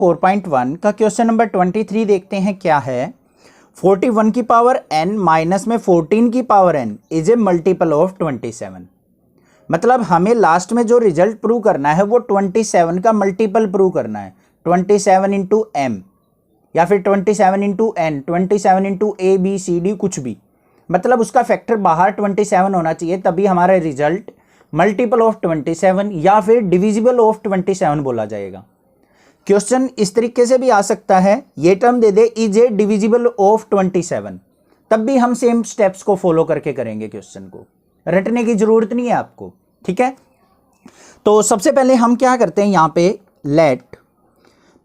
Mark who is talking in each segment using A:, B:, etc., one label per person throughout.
A: 4.1 का question number 23 देखते हैं क्या है। 41 की पावर n माइनस में 14 की power n is a multiple of 27। मतलब हमें लास्ट में जो रिजल्ट प्रूव करना है वो 27 का मल्टीपल प्रूव करना है। 27 इंटू एम या फिर 27 into N, 27 into A B C D, कुछ भी, मतलब उसका फैक्टर बाहर 27 होना चाहिए, तभी हमारा रिजल्ट मल्टीपल ऑफ 27 या फिर डिविजिबल ऑफ 27 बोला जाएगा। क्वेश्चन इस तरीके से भी आ सकता है, ये term they they is a divisible of 27, तब भी हम सेम स्टेप्स को फॉलो करके करेंगे। क्वेश्चन को रटने की जरूरत नहीं है आपको, ठीक है। तो सबसे पहले हम क्या करते हैं, यहां पे let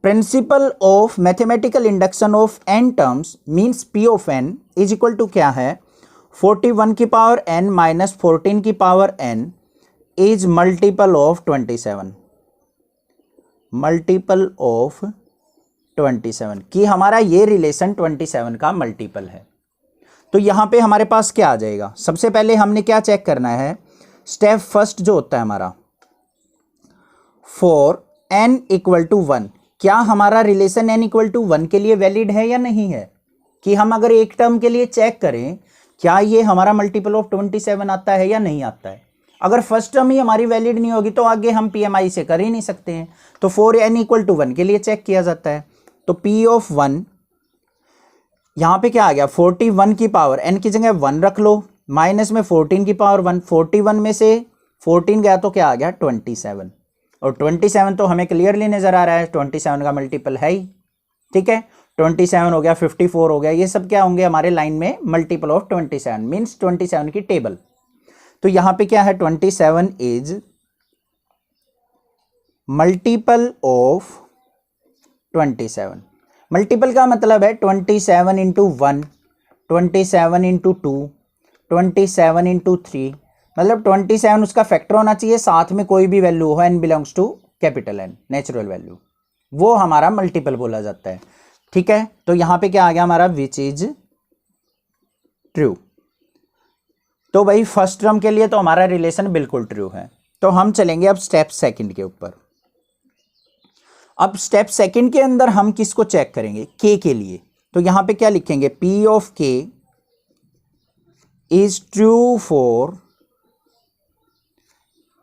A: principle of mathematical induction of n terms means p of n is equal to क्या है, 41 की पावर n माइनस 14 की power n is multiple of 27, multiple of 27 कि हमारा ये रिलेशन 27 का मल्टीपल है। तो यहां पे हमारे पास क्या आ जाएगा, सबसे पहले हमने क्या चेक करना है, स्टेप फर्स्ट जो होता है हमारा, फॉर n इक्वल टू 1, क्या हमारा रिलेशन n इक्वल टू 1 के लिए वैलिड है या नहीं है, कि हम अगर एक टर्म के लिए चेक करें क्या ये हमारा मल्टीपल ऑफ 27 आता है या नहीं आता है। अगर फर्स्ट टर्म ही हमारी वैलिड नहीं होगी तो आगे हम PMI से कर ही नहीं सकते हैं। तो फॉर n इक्वल टू 1 के लिए चेक किया जाता है। तो P ऑफ 1 यहां पे क्या आ गया, 41 की पावर n की जगह 1 रख लो, माइनस में 14 की पावर 1, 41 में से 14 गया तो क्या आ गया 27, और 27 तो हमें क्लियरली नजर आ रहा है 27 का मल्टीपल है ही, ठीक है। 27 हो गया, 54 हो गया, ये सब क्या होंगे हमारे लाइन में मल्टीपल ऑफ 27 मीन्स 27 की टेबल। तो यहां पे क्या है, 27 इज मल्टीपल ऑफ 27। मल्टीपल का मतलब है 27 इंटू 1, 27 इंटू 2, 27 इंटू 3, मतलब 27 उसका फैक्टर होना चाहिए, साथ में कोई भी वैल्यू हो, n belongs to capital N natural value, वो हमारा मल्टीपल बोला जाता है, ठीक है। तो यहां पे क्या आ गया हमारा, विच इज ट्रू। तो भाई फर्स्ट टर्म के लिए तो हमारा रिलेशन बिल्कुल ट्रू है। तो हम चलेंगे अब स्टेप सेकंड के ऊपर। अब स्टेप सेकंड के अंदर हम किसको चेक करेंगे, k के लिए। तो यहां पे क्या लिखेंगे, P of k is true for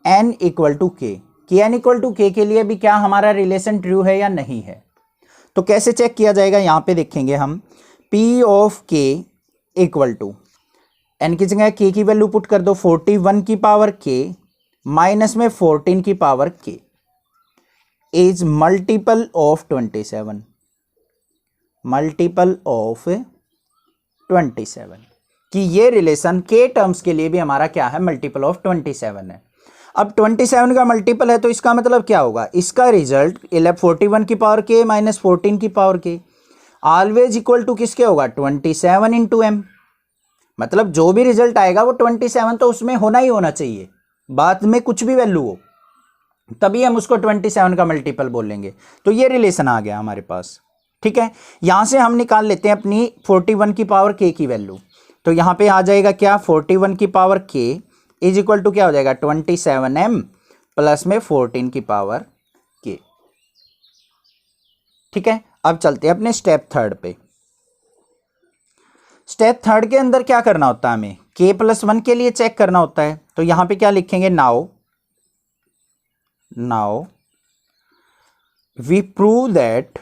A: n equal to k, कि n इक्वल टू k के लिए भी क्या हमारा रिलेशन ट्रू है या नहीं है। तो कैसे चेक किया जाएगा, यहां पे देखेंगे हम, P of k equal to n की जगह k की वैल्यू पुट कर दो, 41 की पावर k माइनस में 14 की power k is multiple of 27, multiple of 27, कि ये रिलेशन k टर्म्स के लिए भी हमारा क्या है, मल्टीपल ऑफ 27 है। अब 27 का मल्टीपल है तो इसका मतलब क्या होगा, इसका रिजल्ट 41 की पावर k माइनस 14 की power k always equal to किसके होगा, 27 इंटू एम। मतलब जो भी रिजल्ट आएगा वो 27 तो उसमें होना ही होना चाहिए, बाद में कुछ भी वैल्यू हो तभी हम उसको 27 का मल्टीपल बोलेंगे। तो ये रिलेशन आ गया हमारे पास, ठीक है। यहां से हम निकाल लेते हैं अपनी 41 की पावर k की वैल्यू। तो यहां पे आ जाएगा क्या, 41 की power k is equal to क्या हो जाएगा, 27m प्लस में 14 की पावर k, ठीक है। अब चलते हैं अपने स्टेप थर्ड पे। स्टेप थर्ड के अंदर क्या करना होता है, हमें k प्लस 1 के लिए चेक करना होता है। तो यहां पे क्या लिखेंगे, now we prove that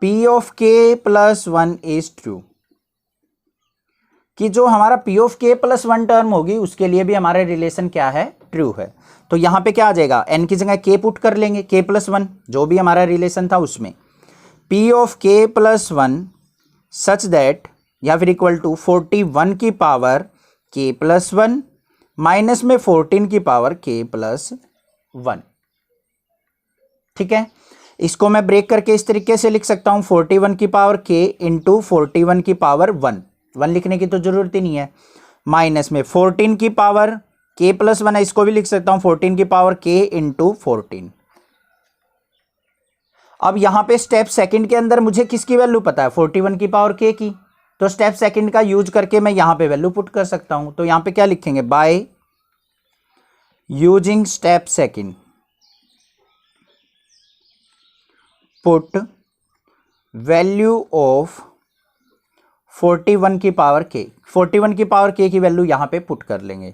A: p of k plus 1 is true, कि जो हमारा p of k plus 1 term होगी उसके लिए भी हमारा रिलेशन क्या है, ट्रू है। तो यहां पे क्या आ जाएगा, n की जगह k पुट कर लेंगे, k प्लस 1 जो भी हमारा रिलेशन था उसमें p of k plus 1 such that, या फिर इक्वल टू 41 की पावर k प्लस 1 माइनस में 14 की पावर k प्लस 1, ठीक है। इसको मैं ब्रेक करके इस तरीके से लिख सकता हूं, 41 की पावर k इंटू 41 की पावर 1 लिखने की तो जरूरत ही नहीं है, माइनस में 14 की पावर k प्लस 1 है, इसको भी लिख सकता हूं 14 की पावर k इंटू 14। अब यहां पे स्टेप सेकंड के अंदर मुझे किसकी वैल्यू पता है, 41 की पावर k की, तो स्टेप सेकंड का यूज करके मैं यहां पे वैल्यू पुट कर सकता हूं। तो यहां पे क्या लिखेंगे, by using step second put value of 41 की पावर k, 41 की पावर k की वैल्यू यहाँ पे पुट कर लेंगे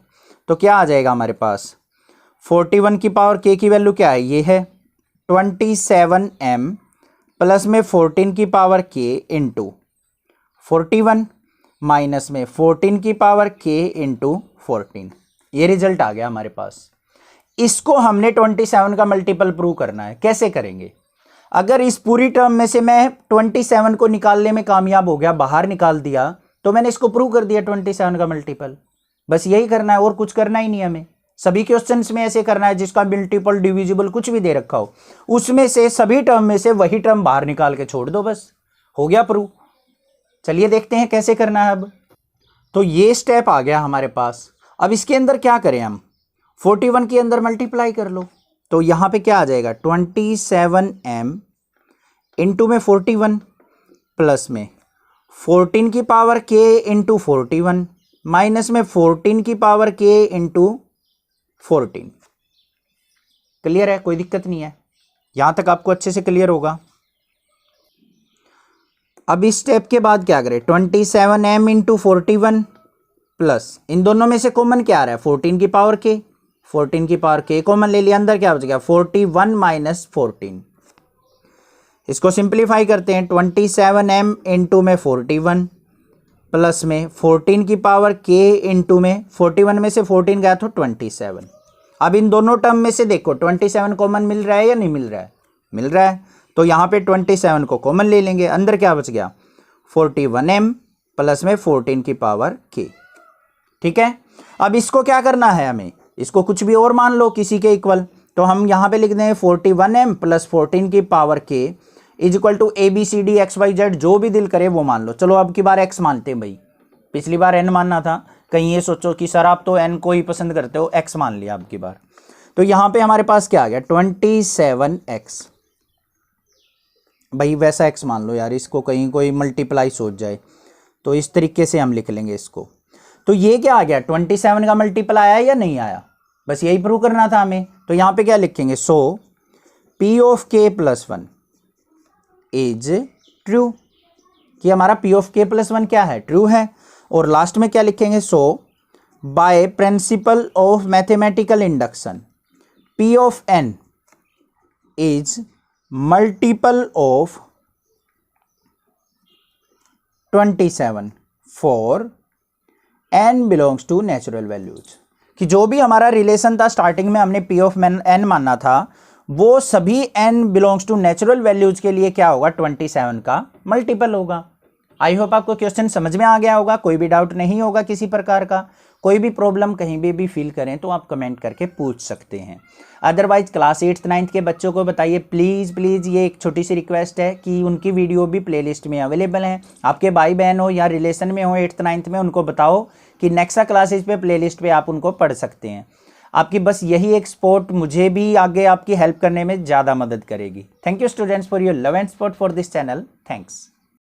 A: तो क्या आ जाएगा हमारे पास 41 की पावर k की वैल्यू क्या है, ये है 27m प्लस में 14 की पावर k इंटू 41 माइनस में 14 की पावर k इंटू 14, ये रिजल्ट आ गया हमारे पास। इसको हमने 27 का मल्टीपल प्रूव करना है। कैसे करेंगे? अगर इस पूरी टर्म में से मैं 27 को निकालने में कामयाब हो गया, बाहर निकाल दिया, तो मैंने इसको प्रूव कर दिया 27 का मल्टीपल। बस यही करना है और कुछ करना ही नहीं हमें। सभी क्वेश्चंस में ऐसे करना है जिसका मल्टीपल डिविजिबल कुछ भी दे रखा हो, उसमें से सभी टर्म में से वही टर्म बाहर निकाल के छोड़ दो, बस हो गया प्रूव। चलिए देखते हैं कैसे करना है अब। तो ये स्टेप आ गया हमारे पास। अब इसके अंदर क्या करें हम, 41 के अंदर मल्टीप्लाई कर लो तो यहाँ पे क्या आ जाएगा 27m इंटू में 41 प्लस में 14 की पावर k इंटू 41 माइनस में 14 की पावर k इंटू 14। क्लियर है? कोई दिक्कत नहीं है, यहां तक आपको अच्छे से क्लियर होगा। अब इस स्टेप के बाद क्या करें, 27m इंटू 41 प्लस इन दोनों में से कॉमन क्या आ रहा है 14 की पावर k, 14 की पावर k कॉमन ले लिया, अंदर क्या बच गया 41 माइनस 14। इसको सिंप्लीफाई करते हैं 27m इंटू में 41 प्लस में 14 की पावर k इंटू में 41 में से 14 गया तो 27। अब इन दोनों टर्म में से देखो 27 कॉमन मिल रहा है या नहीं मिल रहा है, मिल रहा है, तो यहाँ पे 27 को कॉमन ले लेंगे, अंदर क्या बच गया 41m प्लस में 14 की पावर k। ठीक है, अब इसको क्या करना है हमें, इसको कुछ भी और मान लो किसी के इक्वल, तो हम यहाँ पे लिख दें 41m प्लस 14 की power k is equal to ABCD XYZ, जो भी दिल करे वो मान लो। चलो अब की बार x मानते हैं भाई, पिछली बार n मानना था, कहीं ये सोचो कि सर आप तो n को ही पसंद करते हो, x मान लिया अब की बार। तो यहाँ पे हमारे पास क्या आ गया 27x, भाई वैसा x मान लो यार, इसको कहीं कोई मल्टीप्लाई सोच जाए तो इस तरीके से हम लिख लेंगे इसको। तो ये क्या आ गया 27 का मल्टीपल आया या नहीं आया, बस यही प्रूव करना था हमें। तो यहाँ पे क्या लिखेंगे, सो P of k plus 1 is true, कि हमारा P ऑफ k प्लस 1 क्या है, ट्रू है। और लास्ट में क्या लिखेंगे, so by principle of mathematical induction P of n is multiple of 27 for n belongs to natural values, कि जो भी हमारा रिलेशन था स्टार्टिंग में हमने P ऑफ n मानना था, वो सभी n belongs to natural values के लिए क्या होगा 27 का मल्टीपल होगा। आई होप आपको क्वेश्चन समझ में आ गया होगा, कोई भी डाउट नहीं होगा किसी प्रकार का। कोई भी प्रॉब्लम कहीं भी फील करें तो आप कमेंट करके पूछ सकते हैं। अदरवाइज क्लास 8th 9th के बच्चों को बताइए प्लीज़, ये एक छोटी सी रिक्वेस्ट है कि उनकी वीडियो भी प्लेलिस्ट में अवेलेबल है। आपके भाई बहन हो या रिलेशन में हो 8th 9th में, उनको बताओ कि नेक्सा क्लासेज पे प्लेलिस्ट पे आप उनको पढ़ सकते हैं। आपकी बस यही एक सपोर्ट मुझे भी आगे आपकी हेल्प करने में ज़्यादा मदद करेगी। Thank you students for your love and support for this channel. Thanks.